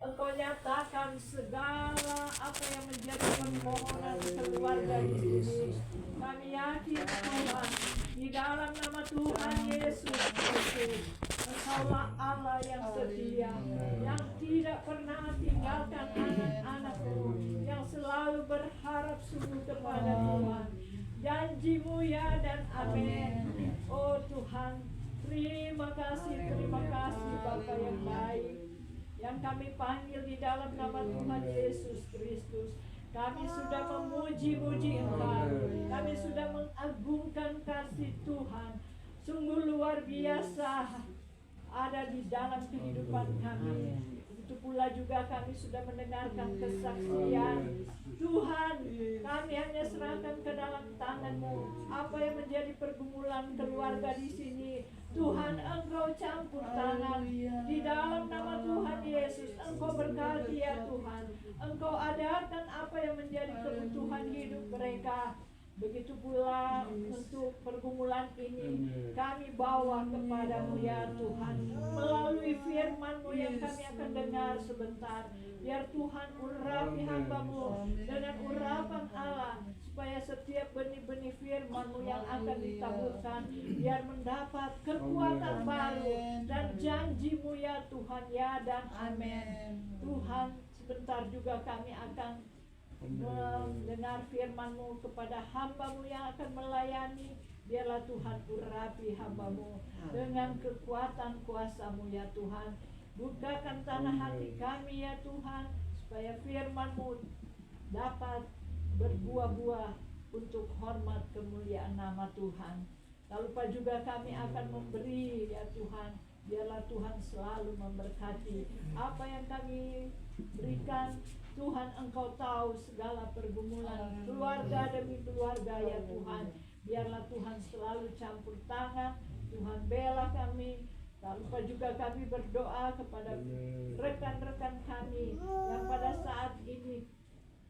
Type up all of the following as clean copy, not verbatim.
Engkau nyatakan segala apa yang menjadi permohonan keluarga di sini. Kami yakin Tuhan, di dalam nama Tuhan Yesus Kristus, Engkaulah Allah yang setia, yang tidak pernah tinggalkan anak-anak-Mu, yang selalu berharap sungguh kepada Tuhan. Janji-Mu ya dan amin. Oh Tuhan, terima kasih Bapa yang baik, yang kami panggil di dalam nama Tuhan Yesus Kristus. Kami sudah memuji-muji Engkau, kami sudah mengagungkan kasih Tuhan. Sungguh luar biasa ada di dalam kehidupan kami. Begitu pula juga kami sudah mendengarkan kesaksian. Tuhan, kami hanya serahkan ke dalam tangan-Mu apa yang menjadi pergumulan keluarga di sini. Tuhan, Engkau campur tangan di dalam nama Tuhan Yesus. Engkau berkati ya Tuhan. Engkau adakan apa yang menjadi kebutuhan hidup mereka. Begitu pula untuk pergumulan ini kami bawa kepadamu ya Tuhan. Melalui firman-Mu yang kami akan dengar sebentar, biar Tuhan urapi hamba-Mu dengan urapan Allah, supaya setiap benih-benih firman-Mu yang akan ditaburkan biar mendapat kekuatan baru dan janji-Mu ya Tuhan ya dan amin. Tuhan, sebentar juga kami akan mendengar firman-Mu kepada hamba-Mu yang akan melayani. Biarlah Tuhan urapi hamba-Mu dengan kekuatan kuasa-Mu ya Tuhan. Bukakan tanah hati kami ya Tuhan, supaya firman-Mu dapat berbuah-buah untuk hormat kemuliaan nama Tuhan. Tak lupa juga kami akan memberi ya Tuhan. Biarlah Tuhan selalu memberkati apa yang kami berikan. Tuhan, Engkau tahu segala pergumulan keluarga demi keluarga ya Tuhan. Biarlah Tuhan selalu campur tangan. Tuhan bela kami. Tak lupa juga kami berdoa kepada rekan-rekan kami yang pada saat ini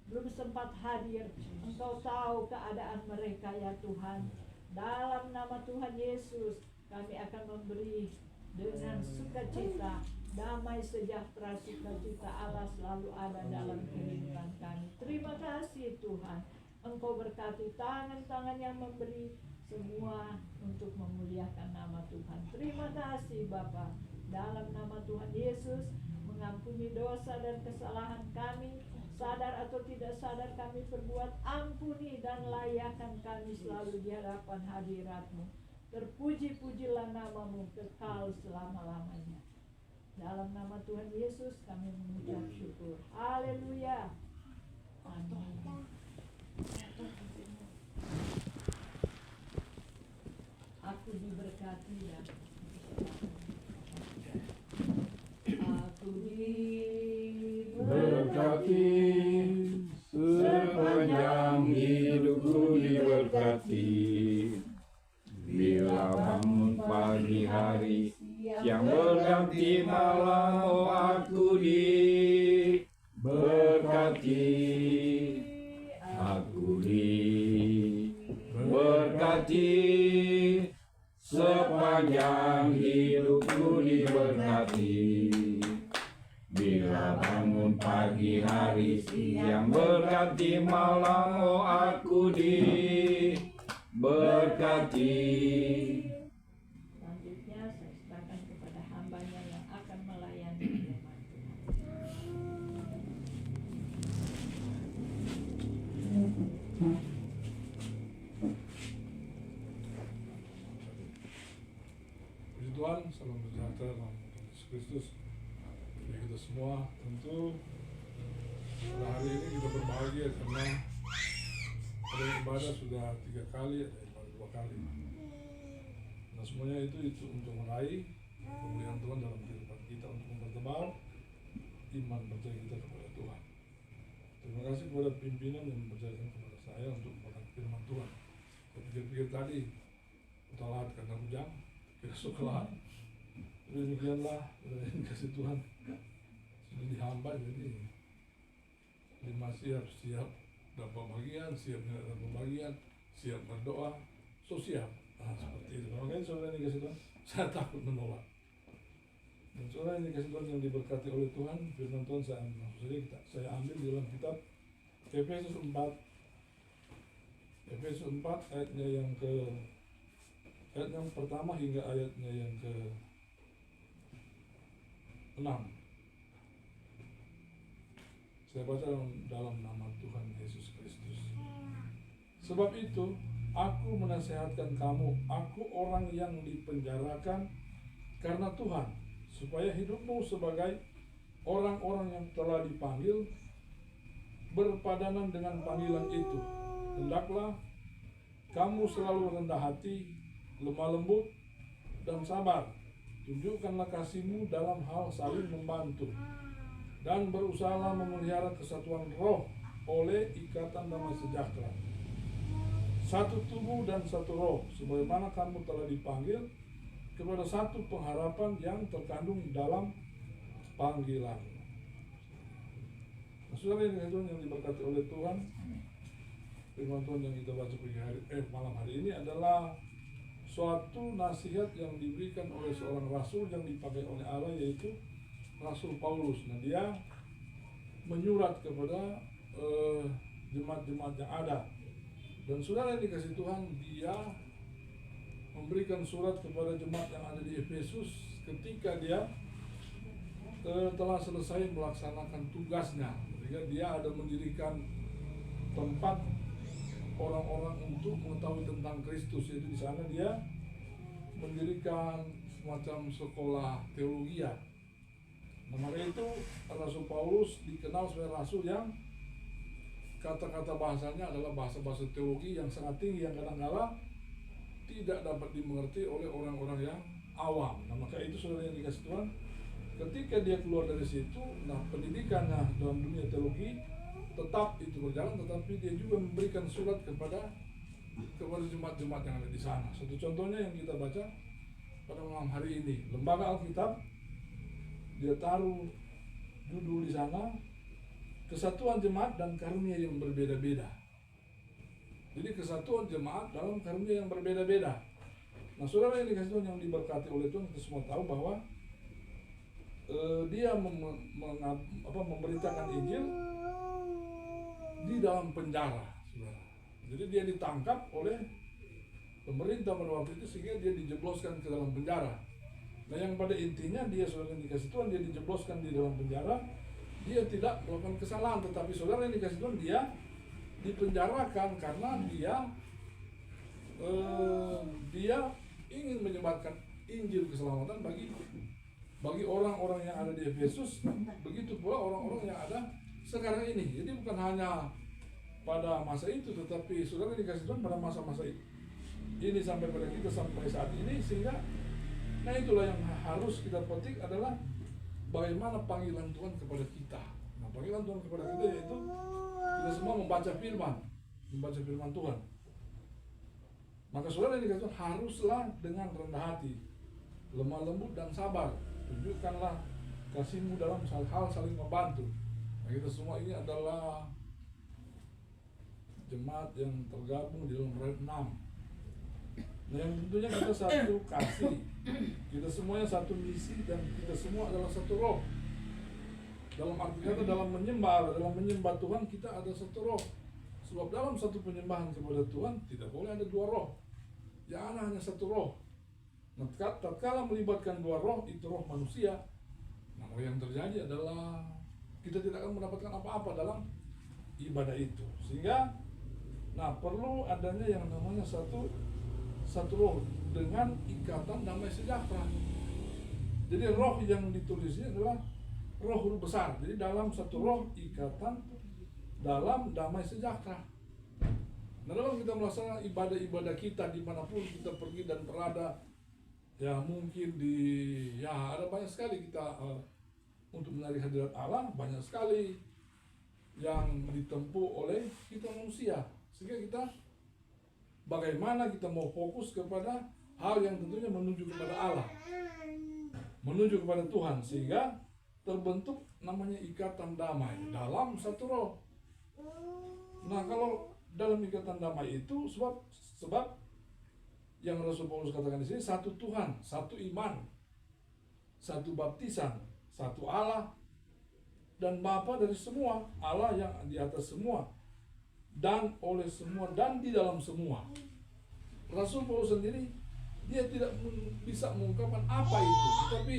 belum sempat hadir. Engkau tahu keadaan mereka ya Tuhan. Dalam nama Tuhan Yesus kami akan memberi dengan sukacita, damai sejahtera, sukacita Allah selalu ada dalam kehidupan kami. Terima kasih Tuhan. Engkau berkati tangan-tangan yang memberi semua untuk memuliakan nama Tuhan. Terima kasih Bapa. Dalam nama Tuhan Yesus, mengampuni dosa dan kesalahan kami, sadar atau tidak sadar kami perbuat, ampuni dan layakan kami selalu di hadapan hadirat-Mu. Terpuji-pujilah nama-Mu kekal selama-lamanya. Dalam nama Tuhan Yesus kami mengucap syukur. Haleluya. Amin. Aku diberkati dan aku diberkati, sepanjang hidupku diberkati. Bila bangun pagi hari, siang berganti malam, oh aku diberkati. Aku diberkati, sepanjang hidupku diberkati. Bila bangun pagi hari, siang berganti malam, oh aku diberkati. Selanjutnya saya serahkan kepada hamba-Nya yang akan melayani firman Tuhan. Puji Tuhan, salam sejahtera dalam Yesus Kristus bagi kita semua. Tentu pada hari ini kita berbahagia karena ada ibadah sudah 3 kali, ada ibadah 2 kali. Nah semuanya itu untuk meraih kemuliaan Tuhan dalam kehidupan kita, untuk mempertebal iman percaya kita kepada Tuhan. Terima kasih kepada pimpinan yang mempercayakan kepada saya untuk membacakan firman Tuhan. Saya pikir-pikir tadi utalahan karena hujan, kira sukelahan. Tapi demikianlah kasih Tuhan sudah dihamba, jadi lima siap dapat bagian, siap dapat bagian, siap berdoa, so siap. Nah, seperti itu. Makanya saudara dikasih Tuhan, saya takut menolak. Dan saudara yang dikasih Tuhan yang diberkati oleh Tuhan, firman Tuhan saya ambil di dalam kitab Efesus 4. Efesus 4 ayat yang pertama hingga ayatnya yang ke 6. Saya baca dalam nama Tuhan Yesus Kristus. Sebab itu, aku menasihatkan kamu, aku orang yang dipenjarakan karena Tuhan, supaya hidupmu sebagai orang-orang yang telah dipanggil berpadanan dengan panggilan itu. Hendaklah kamu selalu rendah hati, lemah lembut, dan sabar. Tunjukkanlah kasihmu dalam hal saling membantu, dan berusahalah memelihara kesatuan roh oleh ikatan damai sejahtera. Satu tubuh dan satu roh, sebagaimana kamu telah dipanggil kepada satu pengharapan yang terkandung dalam panggilan. Saudara yang diberkati oleh Tuhan, firman Tuhan yang kita baca malam hari ini adalah suatu nasihat yang diberikan oleh seorang rasul yang dipakai oleh Allah, yaitu Rasul Paulus. Nah, dia menyurat kepada jemaat-jemaat yang ada. Dan saudara yang dikasih Tuhan, dia memberikan surat kepada jemaat yang ada di Efesus ketika dia telah selesai melaksanakan tugasnya. Sehingga dia ada mendirikan tempat orang-orang untuk mengetahui tentang Kristus. Yaitu di sana dia mendirikan semacam sekolah teologi. Nah, maka itu Rasul Paulus dikenal sebagai rasul yang kata-kata bahasanya adalah bahasa-bahasa teologi yang sangat tinggi, yang kadang-kala tidak dapat dimengerti oleh orang-orang yang awam. Nah, maka itu saudara yang dikasih Tuhan, ketika dia keluar dari situ, nah pendidikannya dalam dunia teologi tetap itu berjalan, tetapi dia juga memberikan surat kepada jemaat-jemaat yang ada di sana. Satu contohnya yang kita baca pada malam hari ini, Lembaga Alkitab, dia taruh judul di sana, Kesatuan Jemaat dan Karunia yang Berbeda-beda. Jadi kesatuan jemaat dalam karunia yang berbeda-beda. Nah, saudara yang dikasih Tuhan yang diberkati oleh Tuhan, kita semua tahu bahwa dia memberitakan Injil di dalam penjara, saudara. Jadi dia ditangkap oleh pemerintah pada waktu itu sehingga dia dijebloskan ke dalam penjara. Nah, yang pada intinya dia, saudara yang dikasih Tuhan, dia dijebloskan di dalam penjara. Dia tidak melakukan kesalahan, tetapi saudara yang dikasih Tuhan, dia dipenjarakan karena dia ingin menyebarkan Injil keselamatan bagi orang-orang yang ada di Efesus, begitu pula orang-orang yang ada sekarang ini. Jadi bukan hanya pada masa itu, tetapi saudara dikasih Tuhan pada masa-masa ini sampai pada kita sampai saat ini. Sehingga nah itulah yang harus kita petik adalah bagaimana panggilan Tuhan kepada kita. Nah, panggilan Tuhan kepada kita yaitu kita semua membaca firman Tuhan. Maka saudara yang dikasih Tuhan, haruslah dengan rendah hati, lemah lembut dan sabar. Tunjukkanlah kasihmu dalam hal saling membantu. Nah, kita semua ini adalah jemaat yang tergabung di dalam Red 6. Nah, yang tentunya kita satu kasih, kita semuanya satu misi, dan kita semua adalah satu roh. Dalam arti kata, dalam menyembah Tuhan kita ada satu roh. Sebab dalam satu penyembahan kepada Tuhan tidak boleh ada dua roh. Yang ada hanya satu roh. Nah, tatkala melibatkan dua roh, itu roh manusia, nah yang terjadi adalah kita tidak akan mendapatkan apa-apa dalam ibadah itu. Sehingga nah perlu adanya yang namanya satu roh dengan ikatan damai sejahtera. Jadi roh yang ditulisnya adalah roh huruf besar. Jadi dalam satu roh ikatan dalam damai sejahtera. Nah, dalam kita melaksanakan ibadah-ibadah kita dimanapun kita pergi dan berada, ya mungkin ada banyak sekali kita untuk mencari hadirat Allah, banyak sekali yang ditempuh oleh kita manusia. Sehingga kita bagaimana kita mau fokus kepada hal yang tentunya menuju kepada Allah, menuju kepada Tuhan, sehingga terbentuk namanya ikatan damai dalam satu roh. Nah, kalau dalam ikatan damai itu sebab yang Rasul Paulus katakan di sini, satu Tuhan, satu iman, satu baptisan, satu Allah dan Bapa dari semua, Allah yang di atas semua dan oleh semua dan di dalam semua. Rasul Paulus sendiri dia tidak bisa mengungkapkan apa itu, tetapi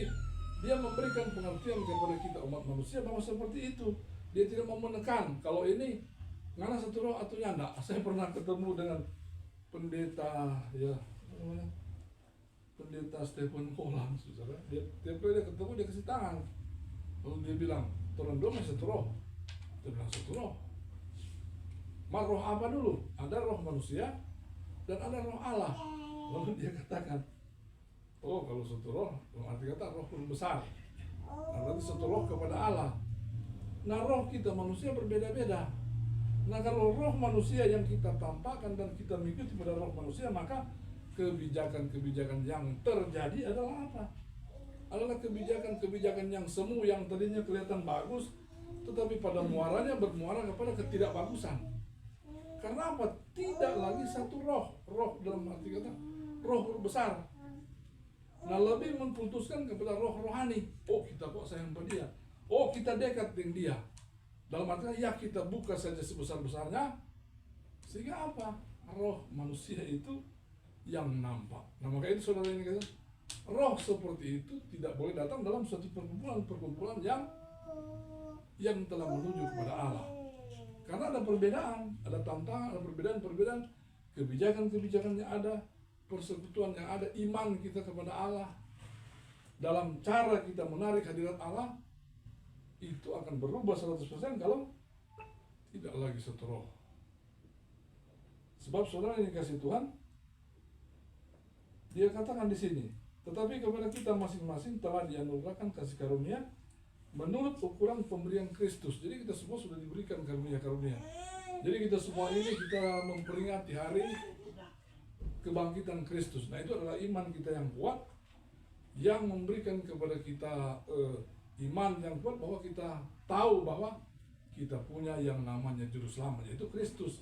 dia memberikan pengertian kepada kita umat manusia bahwa seperti itu. Dia tidak mau menekan kalau ini ngana satu roh atau nyanda. Saya pernah ketemu dengan pendeta pendeta Stephen Kolang, saudara. Dia ketemu, dia kasih tangan, lalu dia bilang turun dong satu roh. Dia bilang satu roh. Roh apa dulu? Ada roh manusia dan ada roh Allah. Lalu dia katakan, oh kalau satu roh, arti kata roh besar. Nah, berarti satu roh kepada Allah. Nah, roh kita manusia berbeda-beda. Nah, kalau roh manusia yang kita tampakkan dan kita mengikuti pada roh manusia, maka kebijakan-kebijakan yang terjadi adalah apa? Adalah kebijakan-kebijakan yang semu, yang tadinya kelihatan bagus, tetapi pada muaranya bermuara kepada ketidakbagusan. Karena apa? Tidak lagi satu roh. Roh dalam arti kata, roh besar. Nah, lebih memputuskan kepada roh rohani. Oh, kita kok sayang pada dia. Oh, kita dekat dengan dia. Dalam artinya, ya kita buka saja sebesar-besarnya. Sehingga apa? Roh manusia itu yang nampak. Nah, maka itu saudara ini kata, roh seperti itu tidak boleh datang dalam suatu perkumpulan yang telah menuju kepada Allah. Karena ada perbedaan, ada tantangan, ada perbedaan kebijakan-kebijakan yang ada, persekutuan yang ada, iman kita kepada Allah. Dalam cara kita menarik hadirat Allah, itu akan berubah 100% kalau tidak lagi satu roh. Sebab saudara yang dikasih Tuhan, dia katakan di sini, tetapi kepada kita masing-masing telah dianugerahkan kasih karunia menurut ukuran pemberian Kristus. Jadi kita semua sudah diberikan karunia-karunia. Jadi kita semua ini kita memperingati hari kebangkitan Kristus. Nah, itu adalah iman kita yang kuat, yang memberikan kepada kita iman yang kuat bahwa kita tahu bahwa kita punya yang namanya juru selamat, yaitu Kristus.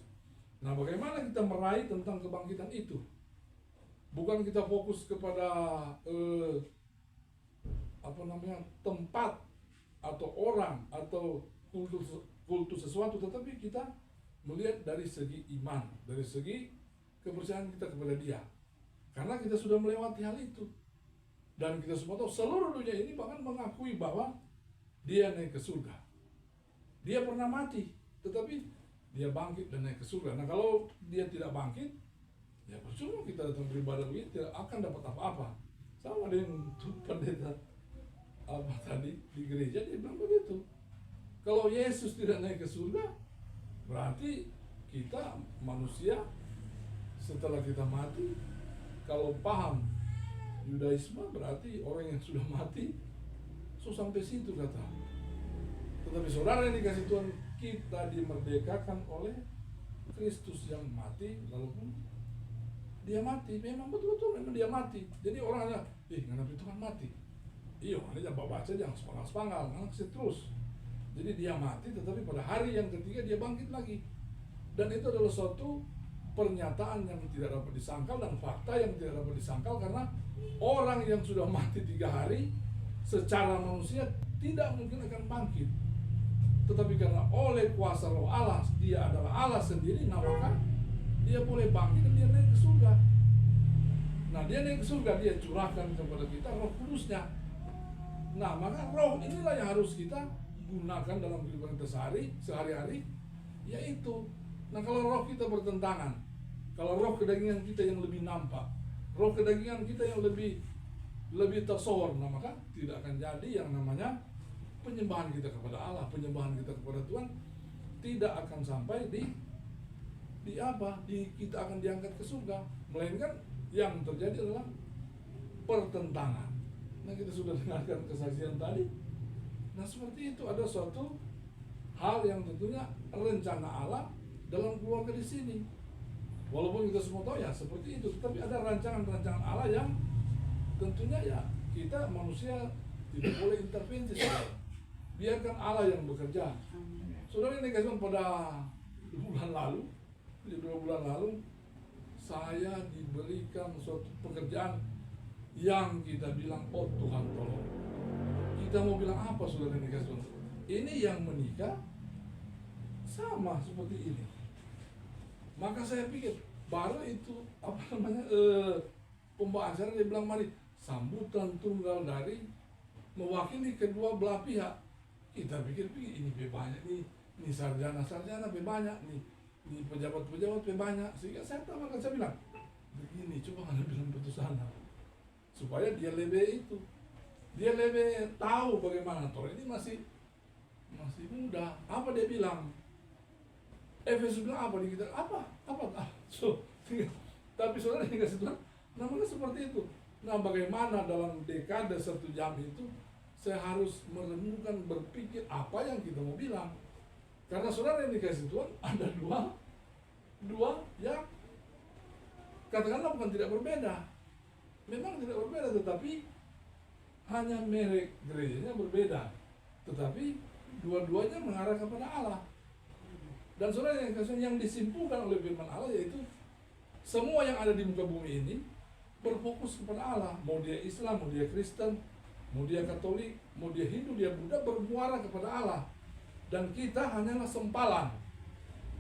Nah, bagaimana kita meraih tentang kebangkitan itu? Bukan kita fokus kepada tempat atau orang atau kultus sesuatu, tetapi kita melihat dari segi iman, dari segi kepercayaan kita kepada Dia. Karena kita sudah melewati hal itu. Dan kita semua tahu seluruh dunia ini bahkan mengakui bahwa dia naik ke surga. Dia pernah mati, tetapi dia bangkit dan naik ke surga. Nah, kalau dia tidak bangkit, ya percuma kita datang beribadah begitu, tidak akan dapat apa-apa. Sama dengan pendeta tadi di gereja, dia bilang begitu. Kalau Yesus tidak naik ke surga, berarti kita manusia setelah kita mati, kalau paham Yudaisme berarti orang yang sudah mati, so sampai situ kata. Tetapi saudara yang dikasih Tuhan, kita dimerdekakan oleh Kristus yang mati, walaupun dia mati, memang betul-betul memang dia mati. Jadi orangnya, kenapa Tuhan mati? Iya, ini jangan baca, jangan sepanggal-sepanggal, terus. Jadi dia mati, tetapi pada hari yang ketiga dia bangkit lagi. Dan itu adalah suatu pernyataan yang tidak dapat disangkal dan fakta yang tidak dapat disangkal, karena orang yang sudah mati 3 hari secara manusia tidak mungkin akan bangkit. Tetapi karena oleh kuasa roh Allah, dia adalah Allah sendiri, nah maka dia boleh bangkit dan dia naik ke surga. Nah, dia naik ke surga, dia curahkan kepada kita roh kudusnya. Nah, maka roh inilah yang harus kita gunakan dalam kehidupan kita sehari-hari, yaitu, nah kalau roh kita bertentangan, kalau roh kedagingan kita yang lebih nampak, roh kedagingan kita yang lebih tersohor, nah maka tidak akan jadi yang namanya penyembahan kita kepada Allah, penyembahan kita kepada Tuhan tidak akan sampai kita akan diangkat ke surga, melainkan yang terjadi adalah pertentangan. Nah, kita sudah dengarkan kesaksian tadi. Nah, seperti itu ada suatu hal yang tentunya rencana Allah dalam keluarga di sini. Walaupun kita semua tahu ya seperti itu, tetapi ada rancangan-rancangan Allah yang tentunya ya kita manusia tidak boleh intervensi. Biarkan Allah yang bekerja. Saudara ini kasih pada 2 bulan lalu saya diberikan suatu pekerjaan yang kita bilang, oh Tuhan tolong. Kita mau bilang apa saudara yang dikasih Tuhan? Ini yang menikah sama seperti ini. Maka saya pikir baru itu pembawa acara dia bilang, mari sambutan tunggal dari mewakili kedua belah pihak. Kita pikir-pikir ini banyak nih sarjana-sarjana banyak nih pejabat-pejabat banyak. Sehingga saya tawarkan, saya bilang begini, coba Anda bilang putusan supaya dia lebih tahu bagaimana. Toh ini masih muda. Apa dia bilang? Efesus bilang apa di kita? Apa? Tapi saudara dikasih Tuhan, namanya seperti itu. Nah, bagaimana dalam dekade 1 jam itu saya harus merenungkan, berpikir apa yang kita mau bilang. Karena saudara yang dikasih Tuhan ada dua yang katakanlah bukan tidak berbeda. Memang tidak berbeda, tetapi hanya merek gerejanya berbeda. Tetapi dua-duanya mengarah kepada Allah. Dan saudara yang disimpulkan oleh firman Allah yaitu semua yang ada di muka bumi ini berfokus kepada Allah. Mau dia Islam, mau dia Kristen, mau dia Katolik, mau dia Hindu, dia Buddha, bermuara kepada Allah. Dan kita hanyalah sempalan.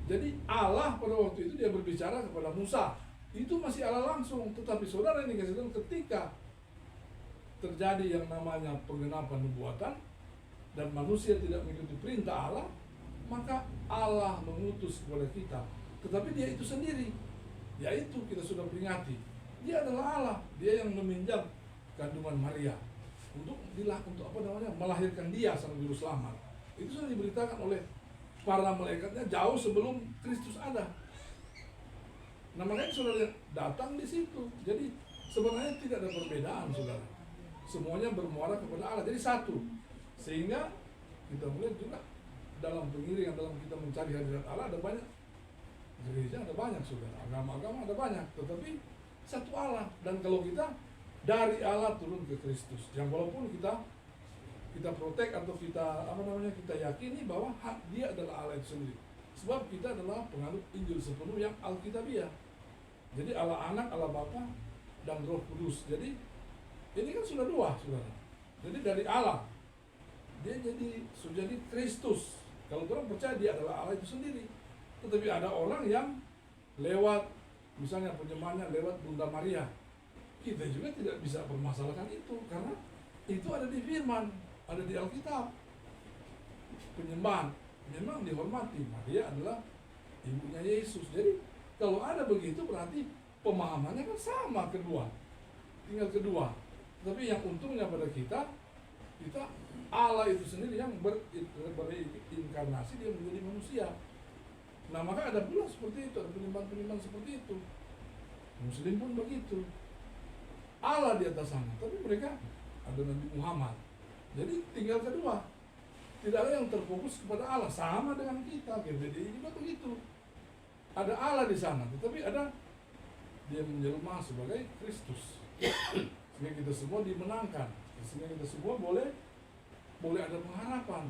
Jadi Allah pada waktu itu dia berbicara kepada Musa, itu masih Allah langsung. Tetapi saudara ini kasih tahu, ketika terjadi yang namanya penggenapan nubuatan dan manusia tidak mengikuti perintah Allah, maka Allah mengutus kepada kita. Tetapi dia itu sendiri, yaitu kita sudah peringati, dia adalah Allah. Dia yang meminjam kandungan Maria untuk melahirkan dia sang juru selamat. Itu sudah diberitakan oleh para malaikatnya jauh sebelum Kristus ada. Nah, makanya saudara datang di situ. Jadi sebenarnya tidak ada perbedaan, saudara. Semuanya bermuara kepada Allah. Jadi satu. Sehingga kita melihat juga dalam pengiringan, dalam kita mencari hadirat Allah ada banyak. Gereja ada banyak, saudara. Agama-agama ada banyak. Tetapi satu Allah. Dan kalau kita dari Allah turun ke Kristus, yang walaupun kita protek atau kita kita yakini bahwa dia adalah Allah itu sendiri. Sebab kita adalah penganut Injil sepenuh yang Alkitabiah. Jadi Allah Anak, Allah Bapa, dan Roh Kudus. Jadi ini kan sudah dua, saudara. Jadi dari Allah dia sudah jadi Kristus. Kalau orang percaya dia adalah Allah itu sendiri. Tetapi ada orang yang lewat misalnya penyembahannya lewat Bunda Maria. Kita juga tidak bisa permasalahkan itu karena itu ada di firman, ada di Alkitab. Penyembahan memang dihormati, Maria adalah ibunya Yesus. Jadi kalau ada begitu berarti pemahamannya kan sama kedua. Tinggal kedua. Tapi yang untungnya pada kita Allah itu sendiri yang berinkarnasi, dia menjadi manusia. Nah, maka ada pula seperti itu, ada penyembahan seperti itu. Muslim pun begitu. Allah di atas sana, tapi mereka ada Nabi Muhammad. Jadi tinggal kedua. Tidak ada yang terfokus kepada Allah, sama dengan kita. GBDI juga begitu. Ada Allah di sana, tetapi ada dia menjelma sebagai Kristus. Sehingga kita semua dimenangkan. Sehingga kita semua boleh ada pengharapan.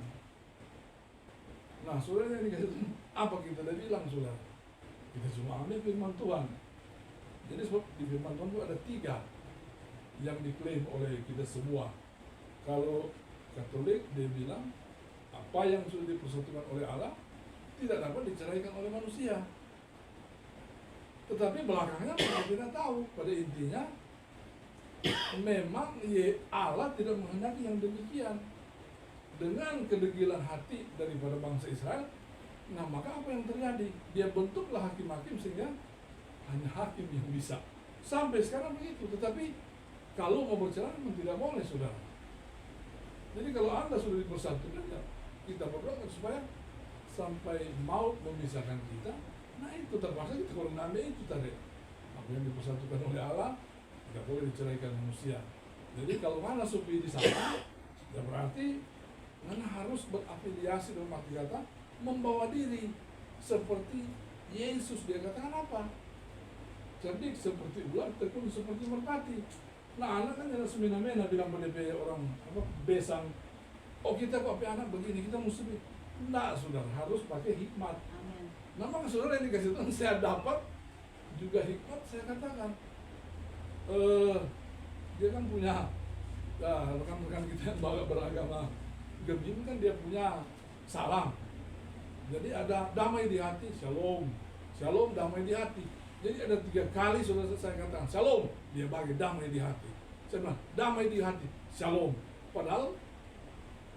Nah, saudara yang dikasih apa kita dah bilang, saudara? Kita cuma ambil firman Tuhan. Jadi sebab di firman Tuhan itu ada 3 yang diklaim oleh kita semua. Kalau Katolik dia bilang apa yang sudah dipersatukan oleh Allah tidak dapat diceraikan oleh manusia. Tetapi belakangnya kita tidak tahu. Pada intinya memang Allah tidak menghendaki yang demikian. Dengan kedegilan hati daripada bangsa Israel, nah maka apa yang terjadi? Dia bentuklah hakim-hakim sehingga hanya hakim yang bisa. Sampai sekarang begitu. Tetapi kalau mau bercerai memang tidak boleh, saudara. Jadi kalau Anda sudah dipersatukan, ya kita berdoa supaya sampai maut memisahkan kita. Nah itu terpaksa kita kalau ambil itu tadi. Apa yang dipersatukan oleh Allah tidak boleh diceraikan manusia. Jadi kalau mana supi di sana, ya berarti mana harus berafiliasi dalam arti kata membawa diri seperti Yesus. Dia katakan apa? Cerdik seperti ular, tekun seperti merpati. Nah, anak kan ada semena-mena bilang pada orang besang, oh kita kok anak begini, kita mesti enggak, saudara, harus pakai hikmat. Amin. Nah, maka saudara yang dikasih Tuhan, saya dapat juga hikmat, saya katakan dia kan punya rekan-rekan kita yang beragama Gemim kan dia punya salam. Jadi ada damai di hati, shalom, shalom, damai di hati. Jadi ada 3 kali sudah saya katakan shalom, dia bagi damai di hati. Saya bilang damai di hati, shalom. Padahal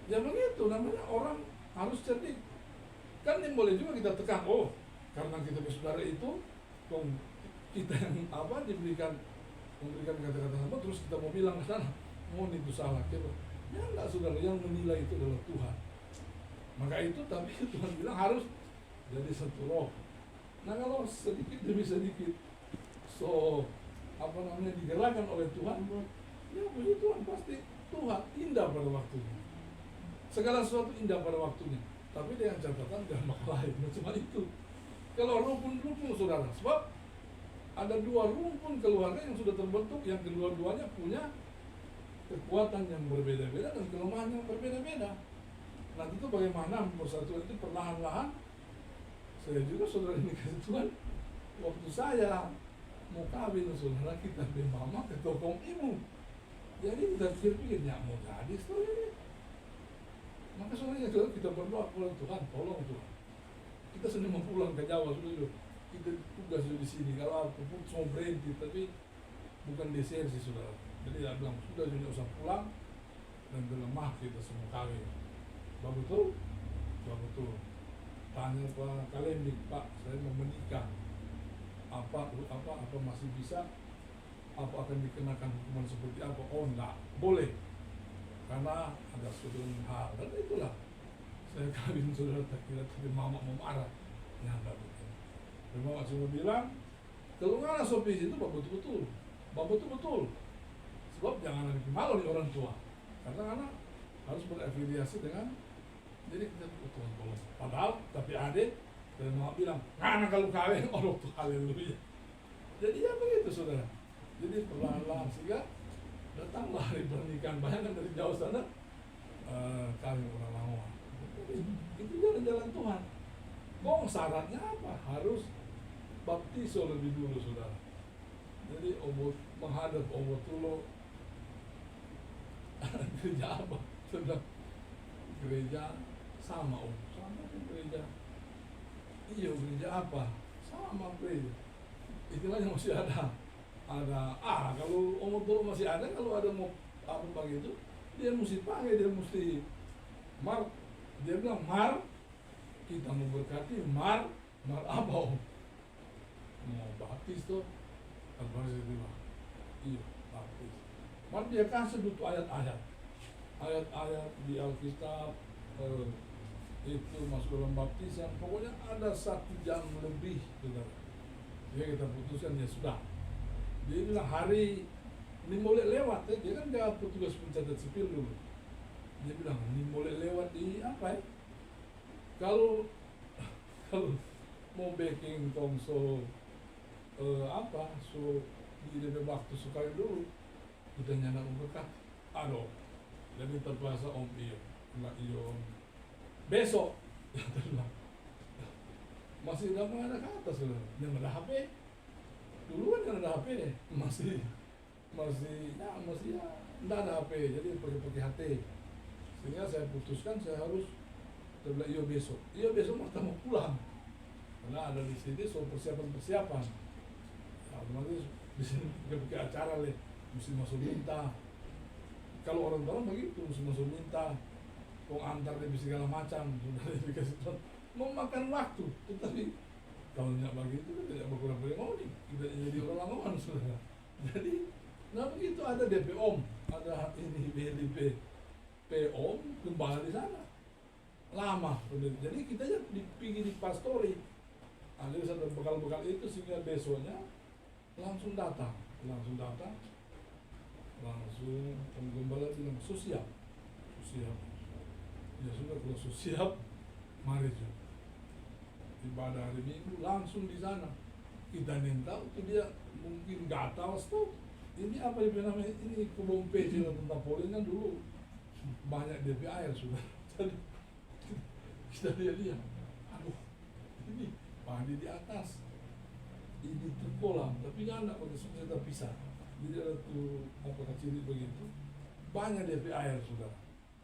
ya begitu namanya orang harus cerdik. Kan ini boleh juga kita tekan, oh karena kita bersaudara itu, kita yang memberikan kata-kata apa, terus kita mau bilang ke sana, mohon itu salah gitu. Ya enggak, saudara, yang menilai itu adalah Tuhan. Maka itu tapi Tuhan bilang harus jadi satu roh. Nah kalau sedikit demi sedikit digerakkan oleh Tuhan, ya puji Tuhan, pasti Tuhan indah pada waktunya. Segala sesuatu indah pada waktunya. Tapi dengan catatan jangan bakal lain. Cuma itu. Kalau rumpun-rumpun saudara, sebab ada 2 rumpun keluarga yang sudah terbentuk, yang kedua-duanya punya kekuatan yang berbeda-beda dan kelemahan yang berbeda-beda. Nanti itu bagaimana persatuan itu perlahan-lahan. Saya juga saudara ini kasih Tuhan, waktu saya mau kawin saudara, kita beli mama ke tokong ibu. Jadi kita pikir-pikir, ya mau jadi setelah ini. Maka sebenarnya kita berdoa kepada Tuhan, tolong Tuhan. Kita sedang mau pulang ke Jawa sudah, kita tugas di sini. Kalau aku pun mau berhenti, tapi bukan desersi saudara. Jadi dia bilang sudah jadi usah pulang dan lemah kita semua kawin. Betul, betul. Tanya Pak Kalendik, Pak, saya mau menikah. Apa masih bisa? Apa akan dikenakan hukuman seperti apa? Oh enggak, boleh. Karena ada suatu hal, dan itulah saya kawin saudara, tak kira tadi mama mau marah. Ya enggak betul. Dan mama cuma bilang, kalau nggak sopis itu betul-betul. Sebab jangan lagi malu di orang tua. Karena anak harus berafiliasi dengan, jadi kita Tuhan tolong. Padahal, tapi adik, dan mama bilang, anak kalau kawin, oh tuh haleluya. Jadi ya begitu saudara. Jadi perlahan-lahan sehingga datanglah hari pernikahan. Bayangkan dari jauh sana kawin orang lama. Itu jalan-jalan Tuhan. Syaratnya apa? Harus baptiso lebih dulu saudara. Jadi menghadap obot dulu. Gereja apa? Saudara, gereja sama sama gereja. Iya, gereja apa? Sama gereja. Istilahnya masih ada kalau omong dulu masih ada, kalau ada mau apa begitu, dia mesti panggil, dia mesti Mar, dia bilang Mar, kita mau berkati, Mar apa om? Mau baptis tuh, apa sih dia? Iya, baptis. Mar dia kasih butuh ayat-ayat di Alkitab, itu masuk dalam baptisan, pokoknya ada 1 jam lebih, saudara. Jadi kita putuskan ya sudah. Dia bilang hari ini boleh lewat, dia kan dia petugas pencatat sipil dulu. Dia bilang ini boleh lewat di apa ya? Kalau mau backing so di DP waktu sekali dulu kita nyana berkat. Aduh, jadi terpaksa om iyo besok masih udah ada ke atas loh, yang ada HP. Dulu kan ada HP deh, masih enggak ada HP, jadi pakai HT. Sehingga saya putuskan saya harus terbilang iyo besok kita mau pulang. Karena ada di sini soal persiapan. Otomatis di sini pakai acara leh, mesti masuk minta. Kalau orang begitu mesti masuk minta, antar dia segala macam, sudah dikasih Tuhan. Memakan waktu, tetapi kalau tidak begitu kan tidak berkurang mau kita jadi orang lamongan saudara. Jadi, nah begitu ada DP Om, ada ini BDP Om kembali di sana lama. Jadi kita aja dipinggi di pastori. Ada satu bekal-bekal itu sehingga besoknya langsung datang, penggembala bilang siap. Ya sudah, kalau siap, mari juga. Ibadah hari Minggu langsung di sana. Kita minta itu dia mungkin gatal tuh. Ini apa yang namanya ini kebun PC tentang polin kan dulu banyak DP air sudah. Jadi kita lihat, aduh ini padi di atas, ini terkolam tapi nggak pakai senjata pisah. Jadi ada tuh apa kecil begitu, banyak dia air sudah.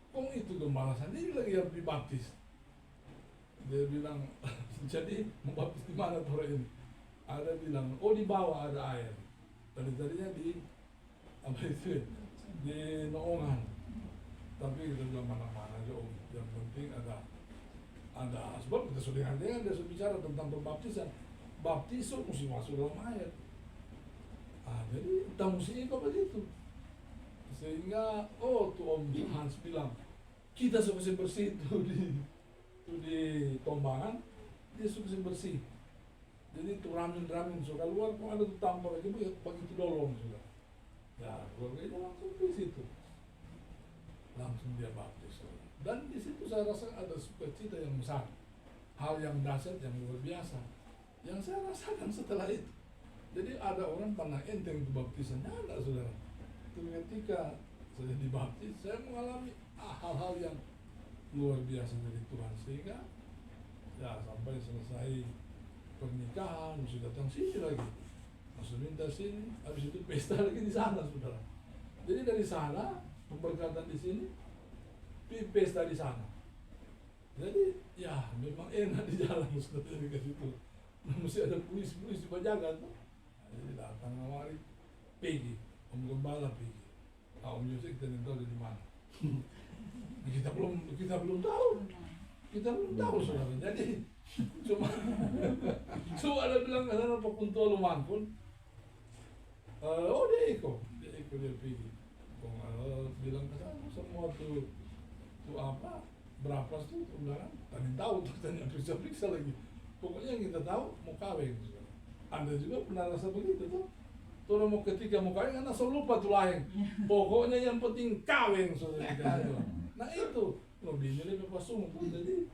Kong itu gembala sendiri lagi yang dibaptis. Dia bilang, jadi mau baptis di mana tuh orang ini? Ada bilang, oh di bawah ada air. Tadinya di apa itu? Di Noongan. Tapi kita bilang mana-mana aja om. Yang penting ada sebab kita sudah dengar dia sudah bicara tentang perbaptisan. Baptiso mesti masuk dalam air. Jadi kita mesti ikut begitu. Sehingga tuh Om Hans bilang kita suka bersih di Tombangan, dia suka bersih. Jadi itu ramin suka keluar, kok ada tuh tampar aja begitu dolong sudah. Ya keluarganya langsung di situ, langsung dia baptis. Dan di situ saya rasa ada sukacita yang besar, hal yang dahsyat yang luar biasa, yang saya rasakan setelah itu. Jadi ada orang pernah enteng itu baptisannya, ada saudara. Itu ketika saya dibaptis, saya mengalami hal-hal yang luar biasa dari Tuhan. Sehingga ya sampai selesai pernikahan, mesti datang sini lagi, masuk minta sini, habis itu pesta lagi di sana saudara. Jadi dari sana, pemberkatan di sini, pesta di sana. Jadi ya memang enak di jalan saudara ke situ. Mesti ada polisi berjaga tuh. Jadi datang awari, pergi, Om Gembala pergi. Om Yosef kita tidak tahu di mana. Kita belum tahu saudara. Jadi cuma ada bilang ke sana Pak Kunto Luman pun, dia ikut dia pergi. Bilang ke sana semua tuh apa berapa tuh undangan, tadi tahu tuh tanya periksa lagi. Pokoknya yang kita tahu mau kawin. Anda juga pernah rasa begitu tuh? Tuh mau ketika mau kawin, karena selalu lupa tuh lain. Pokoknya yang penting kawin saudara kita. Nah itu, lebihnya lebih pasung. Jadi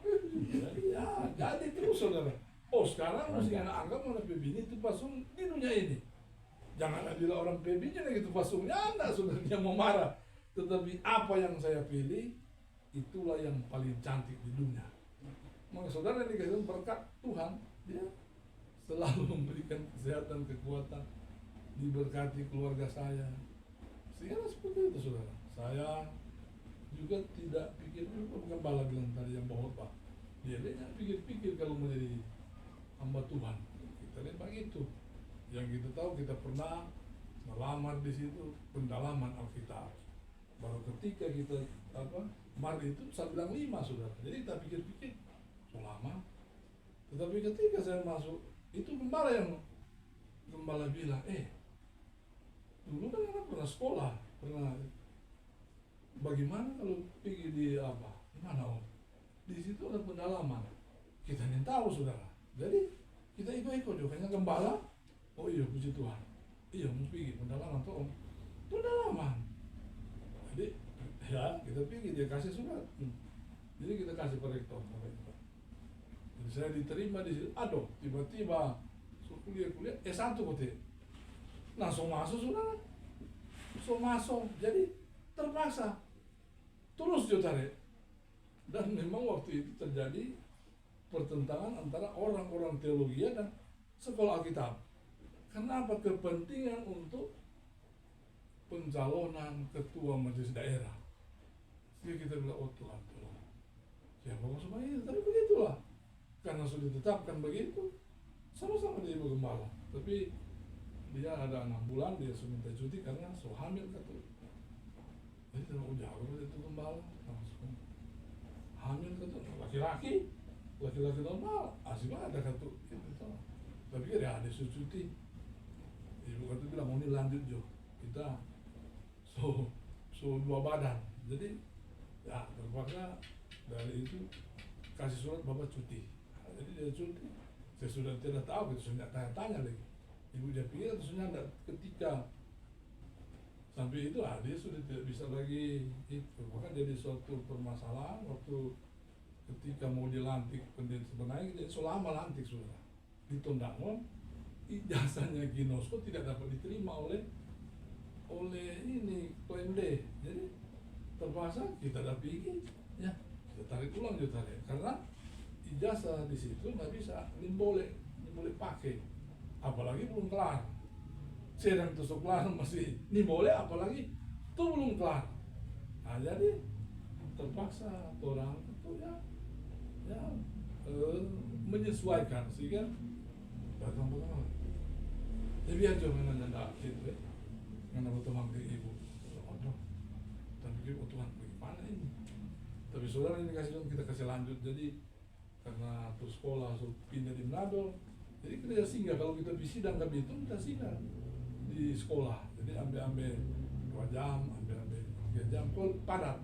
terus saudara. Sekarang mesti anak anggap mana PB itu pasung di dunia ini. Jangan ada orang PB-nya gitu pasungnya, Anda saudara yang mau marah. Tetapi apa yang saya pilih, itulah yang paling cantik di dunia. Maka saudara ini dikasih berkat Tuhan, dia selalu memberikan kesehatan, kekuatan, diberkati keluarga saya. Sehingga seperti itu saudara. Saya juga tidak pikir, bukan Bala bilang tadi yang bohong Pak. Dia pikir kalau menjadi hamba Tuhan. Kita lihat begitu. Yang kita tahu kita pernah melamar di situ pendalaman Alkitab. Baru ketika kita mari itu saya bilang 5 saudara. Jadi kita pikir-pikir lama. Tetapi ketika saya masuk, itu gembala bilang, dulu kan anak pernah sekolah, bagaimana kalau pergi di mana Om? Di situ ada pendalaman. Kita ingin tahu saudara. Jadi kita ikut juga, hanya gembala. Oh iya puji Tuhan. Iya mau pergi pendalaman tuh Om. Pendalaman. Jadi ya kita pergi, dia kasih surat. Jadi kita kasih ke rektor. Jadi saya diterima di situ. Tiba-tiba kuliah S1 kote. Langsung masuk saudara. Masuk. Jadi terpaksa. Terus dia tarik. Dan memang waktu itu terjadi pertentangan antara orang-orang teologi dan sekolah Alkitab. Kenapa? Kepentingan untuk pencalonan ketua majelis daerah. Jadi kita bilang, Tuhan tolong. Siapa semua itu? Tapi begitulah. Karena sudah ditetapkan begitu, sama-sama dia ibu gembala. Tapi dia ada 6 bulan, dia sudah minta cuti karena hamil kata. Jadi terlalu jauh itu gembala. Hamil kata, laki-laki normal, asli ada kata. Tapi dia ada cuti. Ibu kata bilang, mau ini lanjut Jo. Kita so 2 badan. Jadi ya terpaksa dari itu kasih surat Bapak cuti. Jadi dia cuti, saya sudah tidak tahu, kita sudah tanya-tanya lagi. Ibu dia pikir sudah ada ketika sampai itu dia sudah tidak bisa lagi itu. Bahkan jadi suatu permasalahan waktu ketika mau dilantik pendeta sebenarnya jadi selama lantik sudah ditundang, ijazahnya Ginosko tidak dapat diterima oleh ini PMD. Jadi terpaksa kita dah pergi, ya kita tarik ulang karena ijazah di situ nggak bisa, ini boleh pakai, apalagi belum kelar. sedang tusuk kelar masih ini boleh, apalagi itu belum kelar. Nah jadi terpaksa orang itu ya menyesuaikan sehingga datang pertama. Jadi aja menanya ndak gitu ya, karena berteman ke ibu, waduh, tapi Tuhan bagaimana ini? Tapi saudara ini kita kasih lanjut, jadi karena terus sekolah pindah di Manado, jadi kita singgah kalau kita sidang ke Bitung kita singgah di sekolah, jadi ambil 2 jam, ambil 3 jam, kalau padat.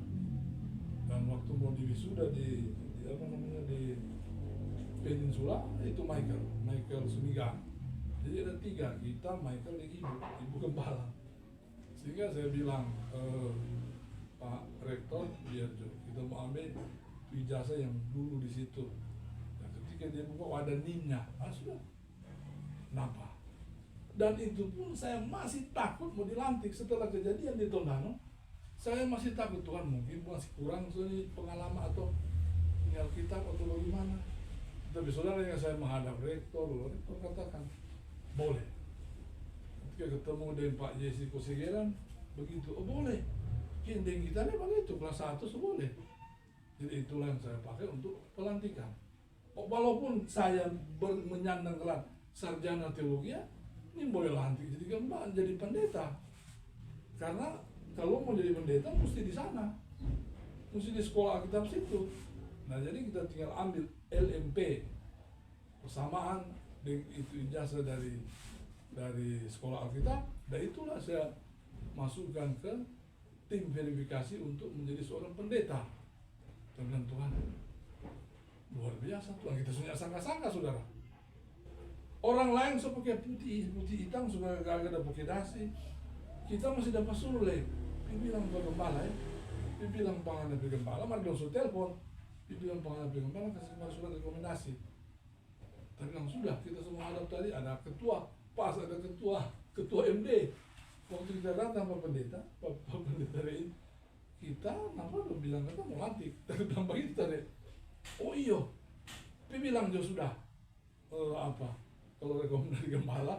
Dan waktu mau diwisuda di apa namanya di Peninsula itu Michael Sumigan. Jadi ada 3, kita, Michael, dan ibu gembala. Sehingga saya bilang Pak Rektor, biar kita mau ambil ijazah yang dulu di situ. Dan ketika dia buka ada NIM-nya, sudah, kenapa? Dan itu pun saya masih takut mau dilantik setelah kejadian di Tondano. Saya masih takut, Tuhan mungkin masih kurang pengalaman atau tinggal kitab atau bagaimana. Tapi saudara yang saya menghadap rektor katakan, boleh. Ketika ketemu dengan Pak Jesse Kosegeran, begitu, boleh. Kindeng kita ini begitu, kelas 1 boleh. Jadi itulah yang saya pakai untuk pelantikan. Walaupun saya menyandang gelar sarjana teologi, ini boleh lantik jadi pendeta. Karena kalau mau jadi pendeta mesti di sana, mesti di sekolah Alkitab situ. Nah jadi kita tinggal ambil LMP persamaan dengan itu ijazah dari sekolah Alkitab, dan itulah saya masukkan ke tim verifikasi untuk menjadi seorang pendeta. Dan Tuhan luar biasa, Tuhan kita sudah sangka-sangka saudara. Orang lain sudah pakai putih hitam, sudah gak ada pakai dasi. Kita masih dapat suruh dia bilang Pak Gembala dia bilang pengen Pak Gembala, mari dong telepon. Dia bilang pengen Pak Gembala kasih surat rekomendasi. Tapi bilang sudah, kita semua hadap tadi ada ketua, pas ada ketua MD. Waktu kita datang Pak Pendeta Rein, kita nampak udah bilang kita mau lantik. Tapi bilang begitu tadi, oh iya, dia bilang dia sudah kalau rekomendasi Gembala,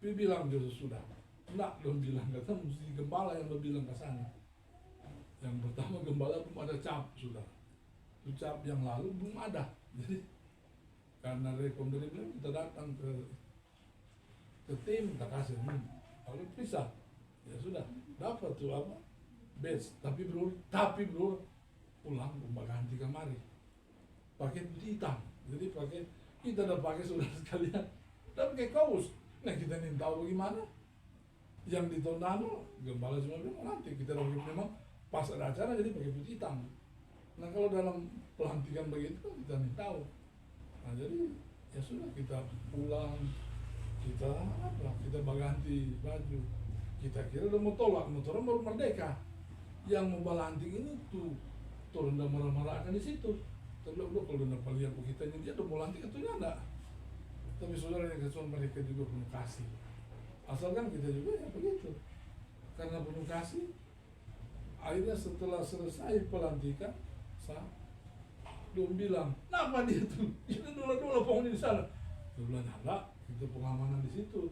dia bilang dia sudah. Enggak, dia bilang kata mesti Gembala yang dia bilang ke sana. Yang pertama Gembala belum ada cap sudah, itu cap yang lalu belum ada. Jadi karena rekomendasi bilang kita datang ke tim, kita kasih kalau bisa ya sudah dapat tuh best, tapi bro pulang ganti kemari pakai putih hitam. Jadi kita udah pakai sudah sekalian, udah pakai kaos. Nah kita ingin tahu bagaimana yang di Tondano Gembala cuma bilang nanti kita memang pas ada acara jadi pakai putih hitam. Nah kalau dalam pelantikan begitu kan kita ingin tahu. Nah jadi ya sudah kita pulang, kita ganti baju. Kita kira udah mau tolak, motornya baru merdeka. Yang mau balanting ini tuh udah marah-marah akan di situ. Tapi udah kalau udah lihat kita ini dia udah mau lantik itu enggak. Tapi saudara yang kesukaan mereka juga penuh kasih. Asalkan kita juga ya begitu. Karena penuh kasih, akhirnya setelah selesai pelantikan, dia bilang, kenapa dia tuh? Kita dulu pohonnya di sana. Dia bilang, enggak, itu pengamanan di situ.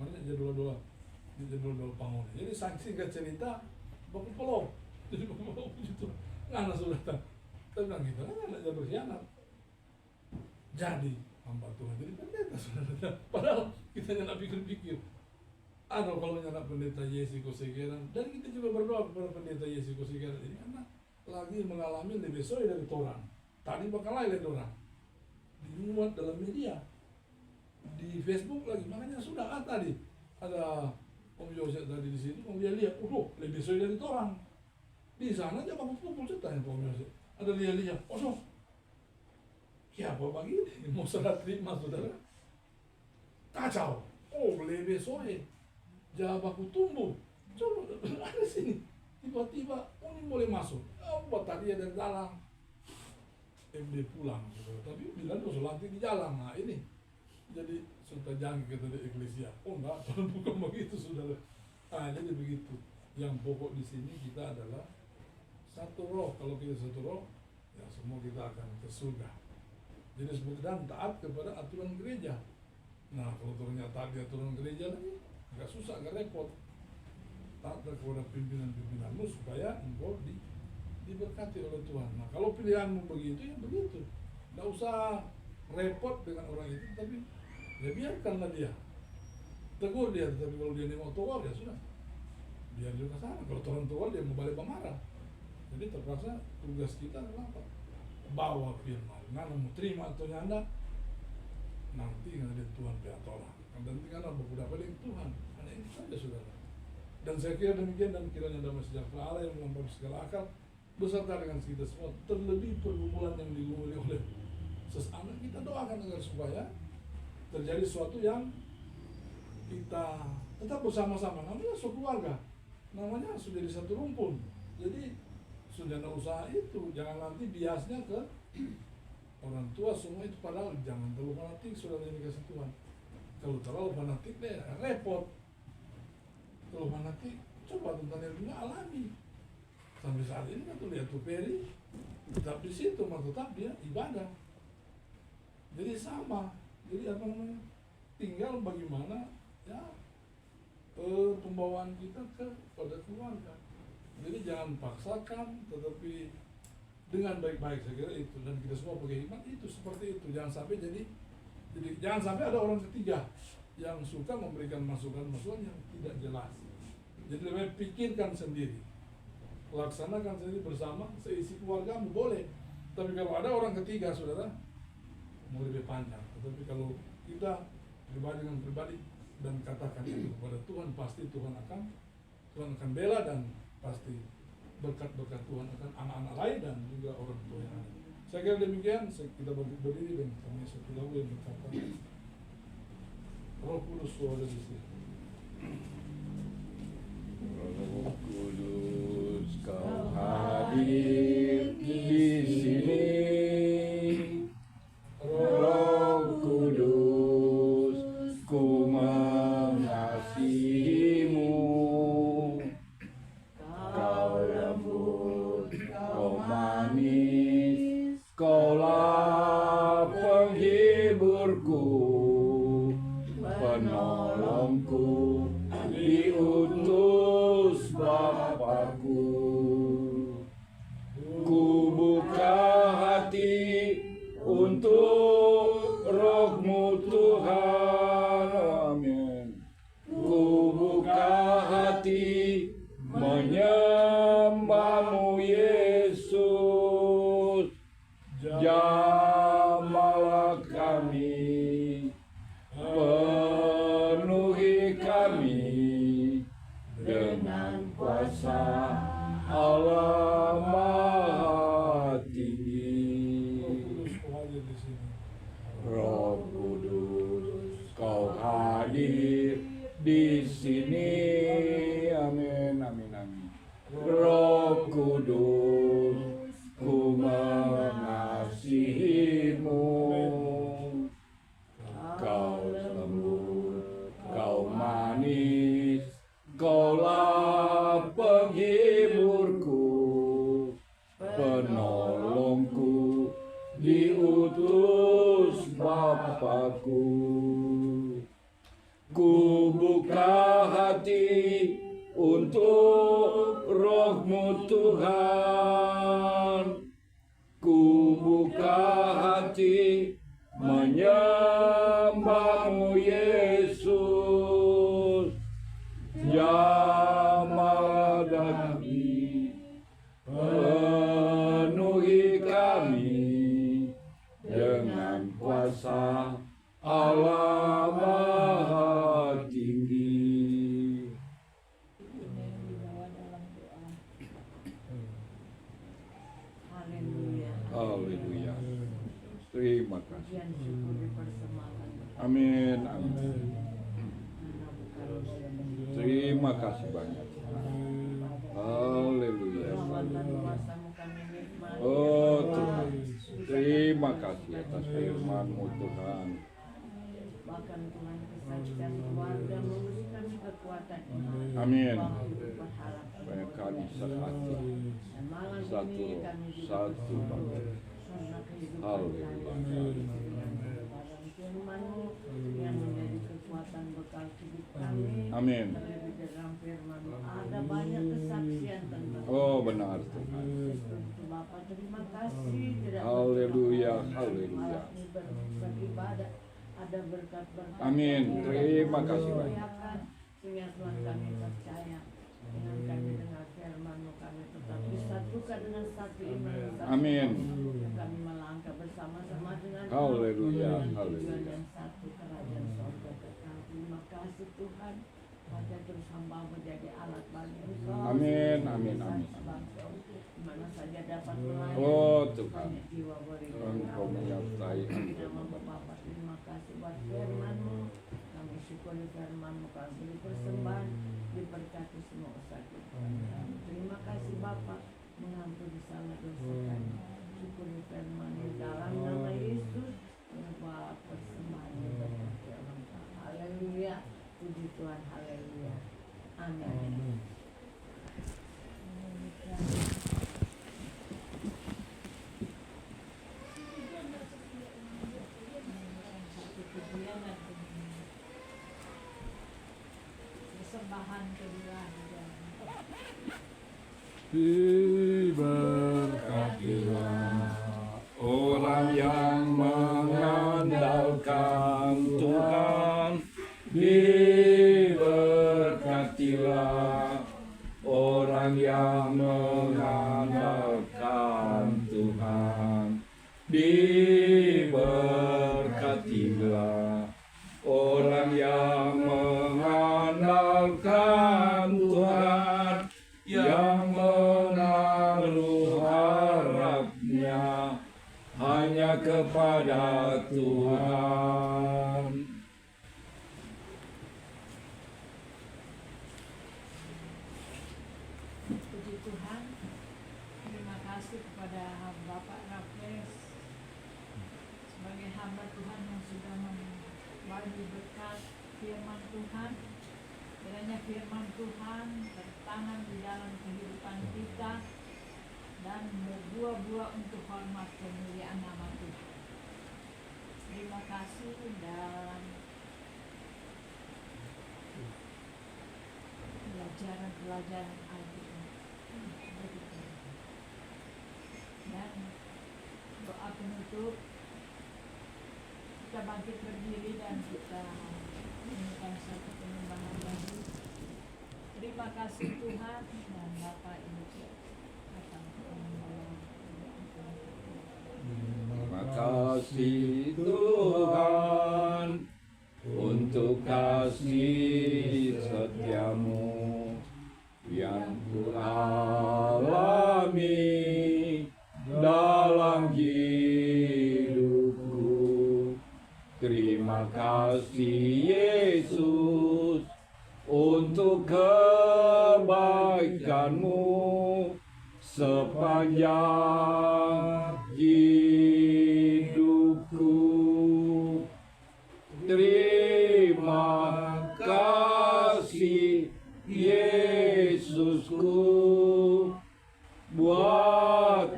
Makanya dia dulu bangun. Jadi saksi gak cerita, bapak pelong. Jadi bapak pelong begitu. Ngana sudah tak. Kita bilang gitu, kan ada berkhianat. Jadi hamba Tuhan jadi pendeta saudara. Padahal kita nggak pikir-pikir. Ada kalau nyana pendeta Yesi Kosegeran, dan kita juga berdoa kepada pendeta Yesi Kosegeran ini karena lagi mengalami lebih soy dari orang. Tadi bakal lain dari orang. Dimuat dalam media, di Facebook lagi, makanya sudah tadi ada Om Yosef tadi di sini, Om dia lihat, lebih soy dari orang. Di sana aja pukul ceritanya Om Yosef. Ada dia lihat, ya apa begini, mau serah terima saudara, kacau, lebih soy. Jawab aku tumbuh, coba ada sini, tiba-tiba ini boleh masuk. Buat tadi ada dalam, MD pulang, tapi bilang tuh lantik di jalan. Nah ini, jadi serta jangan kita di Eklesia. Enggak, bukan begitu saudara. Nah jadi begitu. Yang pokok di sini kita adalah satu roh. Kalau kita satu roh, ya semua kita akan ke surga. Jadi sebut dan taat kepada aturan gereja. Nah kalau ternyata taat di aturan gereja lagi, Gak susah, gak repot. Taat kepada pimpinan-pimpinanmu supaya engkau diberkati oleh Tuhan. Nah kalau pilihanmu begitu, ya begitu. Gak usah repot dengan orang itu, tapi ya biarkanlah dia. Tegur dia, tapi kalau dia mau tegur ya sudah. Biar juga sana, kalau orang tegur dia mau balik marah. Jadi terpaksa tugas kita adalah apa? Bawa firman. Ngana mau terima atau nyanda, nanti ngana dia Tuhan biar tolak. Dan tinggal berbudak paling Tuhan. Hanya itu saja saudara. Dan saya kira demikian, dan kiranya damai sejahtera Allah yang melampaui segala akal beserta dengan kita semua, terlebih pergumulan yang digumuli oleh sesama, kita doakan agar supaya terjadi sesuatu yang kita tetap bersama-sama. Namanya suatu keluarga, namanya sudah di satu rumpun. Jadi sudah ada usaha itu, jangan nanti biasnya ke orang tua semua itu, padahal jangan terlalu fanatik saudara yang dikasih Tuhan. Kalau terlalu fanatik deh repot. Kalau fanatik, coba tentang ilmunya alami. Sampai saat ini kan tuh lihat tuh Peri, tetap di situ, mah tetap dia ibadah. Jadi sama, jadi apa namanya? Tinggal bagaimana ya pembawaan kita pada keluarga. Jadi jangan paksakan, tetapi dengan baik-baik, saya kira itu. Dan kita semua pakai hikmat itu seperti itu. Jangan sampai jadi jangan sampai ada orang ketiga yang suka memberikan masukan-masukan yang tidak jelas. Jadi lebih pikirkan sendiri, laksanakan sendiri bersama seisi keluargamu boleh. Tapi kalau ada orang ketiga, saudara, mau lebih panjang. Tetapi kalau kita pribadi dengan pribadi dan katakan itu kepada Tuhan, pasti Tuhan akan bela, dan pasti berkat-berkat Tuhan akan anak-anak lain dan juga orang tua yang ada. Saya kira demikian. Kita berdiri dan kami satu lagu yang berkata, Roh Kudus ada di sini. Roh Kudus, Kau hadir di sini. Roh Kudus, ku mengasihimu. Kau lembut, kau manis, Kaulah penghiburku, penolongku, diutus Bapakku. Ku buka hati untuk Roh-Mu Tuhan, amin. Ku buka hati menyembah-Mu Yesus. Jamahlah kami, penuhi kami dengan kuasa Allah Maha Tinggi. Roh Kudus, Kau hadir di sini, amin, amin, amin. Roh Kudus, ku mengasihimu. Kau lembut, Kau manis, Kaulah penghiburku, penolongku, diutus Bapakku. Ku buka hati untuk Roh-Mu Tuhan. Ku buka hati menyembah-Mu Yesus. Jamahlah kami, penuhi kami dengan kuasa Allah Maha Tinggi. Haleluya. Terima kasih. Amin. Amin. Terima kasih banyak. Haleluya. Oh Tuhan, terima kasih atas firman-Mu Tuhan. Bahkan Tuhan kesaksian keluarga memberi kami kekuatan iman. Amin. Banyak kami sehati, satu Haleluya. Firman-Mu yang menjadi kekuatan bekal hidup kami. Amin. Terlebih dalam firman-Mu ada banyak kesaksian tentang Oh benar Tuhan. Untuk Bapak terima kasih. Tidak Haleluya, berterima kasih. haleluya. Malam ini beribadah ada berkat-berkat. Amin. yang Terima Tuhan kasih banyak. kurniakan. Sehingga Tuhan kami percaya dengan kami dengar firman-Mu, kami tetap disatukan dengan satu iman. Satu Amin. Kami melangkah bersama-sama dengan Haleluya, dengan tujuan haleluya. yang satu, kerajaan sorga kekal. Terima kasih Tuhan. Pada terus hamba menjadi alat bagi Engkau. Amin, amin, amin. Di mana saja dapat melayani. Oh Tuhan, Banyak jiwa beriman. Engkau menyertai Nama Bapa, terima kasih buat firman-Mu. Kami syukuri firman-Mu, kami beri persembahan, diberkati semua usaha kita. Terima kasih Bapa, mengampuni salah dosa kami. Syukuri firman-Mu dalam nama Yesus. Berbuat persembahan diberkati orang tua. Haleluya, puji Tuhan, haleluya. Amin. Persembahan kedua juga. Diberkatilah orang yang mengandalkan Tuhan. Diberkatilah orang yang mengandalkan Tuhan. Diberkatilah orang yang mengandalkan Tuhan, yang menaruh harapnya hanya kepada Tuhan. Puji Tuhan. Terima kasih kepada Bapak Raffles sebagai hamba Tuhan yang sudah membagi berkat firman Tuhan. Kiranya firman Tuhan bertanam di dalam kehidupan kita dan berbuah-buah untuk hormat kemuliaan nama Tuhan. Terima kasih dalam pelajaran-pelajaran Alkitab. Dan doa penutup, kita bangkit berdiri dan kita menyanyikan satu penyembahan lagi. Terima kasih Tuhan dan Bapak Ibu datang menolong. Terima kasih Tuhan untuk kasih setiamu yang ku alami dalam hidupku. Terima kasih Yesus untuk kebaikan-Mu sepanjang hidupku. Terima kasih Yesusku buat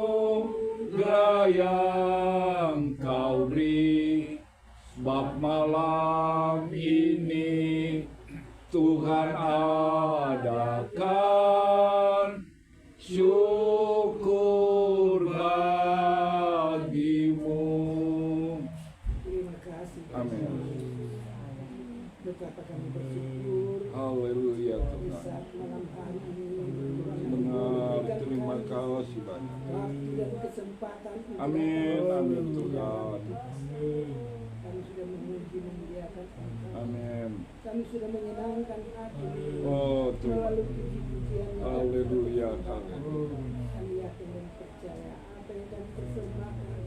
anugerah yang Kau beri. Sebab malam ini Tuhan adakan syukur bagi-Mu. Terima kasih. Amin. Betapa kami bersyukur Haleluya di Tuhan. saat malam hari ini. Benar, terima kasih banyak. Waktu dan kesempatan untuk Amin, amin Tuhan. kami sudah memuji memuliakan Engkau. Amin. Kami sudah menyenangkan hati Oh Tuhan. melalui puji-pujian. Haleluya, haleluya. Kami yakin dan percaya apa yang kami persembahkan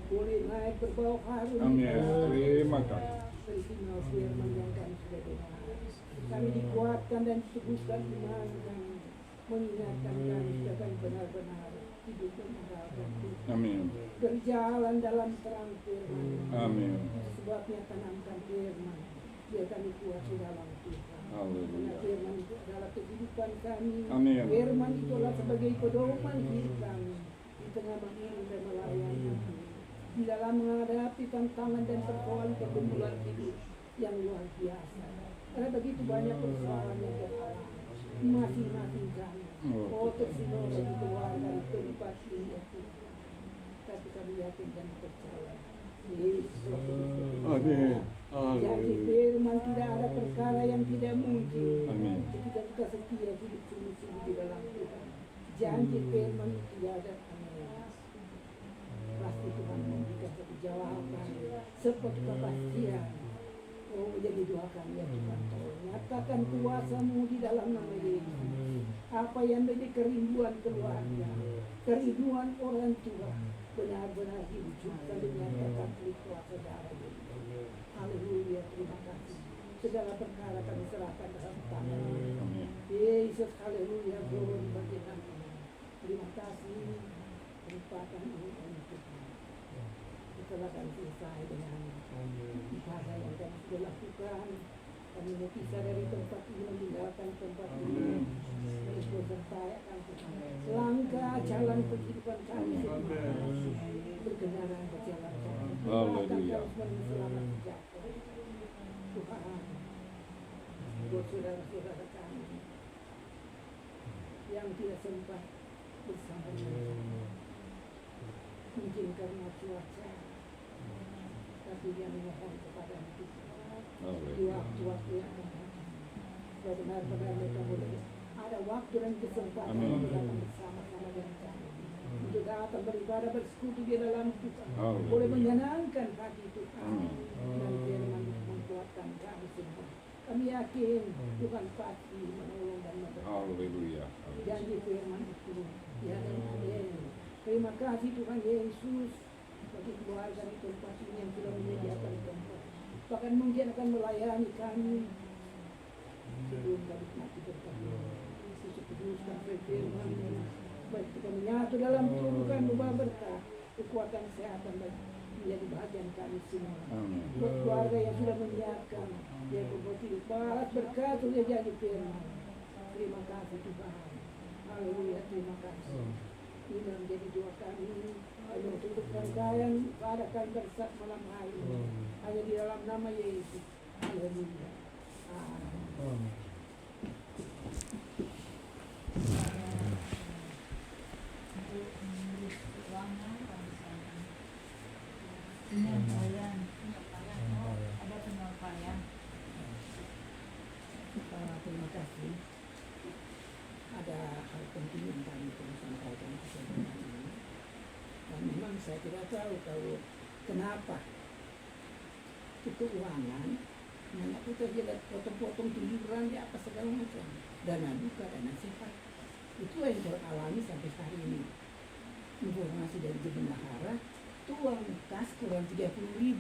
boleh naik berbau harum. Amin. Terima kasih. Perihal firman yang kami sudah dengar. Kami dikuatkan dan diteguhkan iman kami, mengingatkan kami akan benar-benar hidup dan mengharapkan Tuhan. Amin. Berjalan dalam terang firman. Amin. Sebabnya tanamkan firman, biar kami kuat di dalam Tuhan. Haleluya. Karena firman itu adalah kehidupan kami. Amin. Firman itu adalah sebagai pedoman hidup kami di tengah mengiring dan melayani. Di dalam menghadapi tantangan dan persoalan pergumulan hidup, yang luar biasa. Karena begitu banyak persoalan yang teralami masing-masing kami. Oh, tersilau dari keluarga di tempat ini, tapi kami yakin dan percaya. Yesus. Amin. Jadi firman tidak ada perkara yang tidak mungkin. Amin. Kita juga setia hidup sungguh-sungguh di dalam Tuhan. Janji firman tidak ada aneh. Pasti Tuhan memberikan satu jawaban seperti kepastian. Oh, jadi doa kami ya Tuhan, tolong nyatakan kuasa-Mu di dalam nama Yesus. Apa yang menjadi kerinduan keluarga, kerinduan orang tua, benar-benar diwujudkan dan dinyatakan oleh kuasa darah Yesus. Haleluya, terima kasih. Segala perkara kami serahkan dalam tangan Yesus. Haleluya, glory bagi nama. Terima kasih. Merupakan ini kami Tuhan. Setelah kami selesai dengan ibadah yang kami sudah lakukan, kami berpisah dari tempat ini, meninggalkan tempat ini. Terus bersertakan Tuhan. Langkah jalan kehidupan kami berkendaraan berjalan kami. Haleluya. Selamat sejahtera. Tuhan, buat saudara-saudara kami yang tidak sempat bersama dengan mungkin karena cuaca, tapi dia memohon kepada Tuhan di waktu-waktu yang akan datang. Benar-benar mereka boleh ada waktu dan kesempatan untuk datang bersama-sama dengan kami, untuk datang beribadah bersekutu di dalam Tuhan, boleh menyenangkan hati Tuhan dan firman menguatkan kami semua. Kami yakin Tuhan pasti menolong dan memberkati. Haleluya. Janji firman itu ya dan amin. Terima kasih Tuhan Yesus bagi keluarga di tempat ini yang sudah menyediakan tempat. Bahkan mungkin akan melayani kami sebelum kami mati berkata. Yesus kuduskan firman baik kita menyatu dalam tubuh kami membawa berkah, kekuatan kesehatan dan menjadi bahagian kami semua. Buat keluarga yang sudah menyiapkan, dia berboti balas berkat sudah jadi firman. Terima kasih Tuhan. Haleluya, terima kasih. Ini menjadi doa kami. Hanya untuk rangkaian pada kami bersat malam hari ini. Hanya di dalam nama Yesus. Haleluya. Amin. Penyampaian. Ada penyampaian. Terima kasih. Ada hal penting yang kami perlu sampaikan kepada ini. Dan memang saya tidak tahu kalau kenapa keuangan banyak kita lihat potong-potong tujuan di apa segala macam, dana duka, dana sehat, itu yang teralami sampai hari ini. Informasi dari bendahara, uang kas kurang 30.000.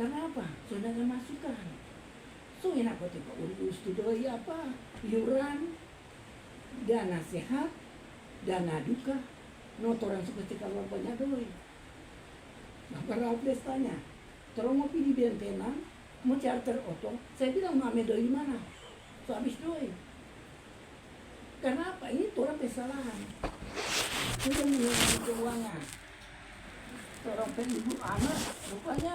Karena apa? Saudara masukkan. So enak kok tiba urus itu doi apa? Iuran, dana sehat, dana duka, notoran seperti kalau banyak doi. Bapak Raffles tanya, tolong mau pilih bentenan, mau charter oto, saya bilang mau ambil doi mana? So habis doi. Karena apa? Ini orang kesalahan. Sudah mengalami keuangan. Orang ibu anak, rupanya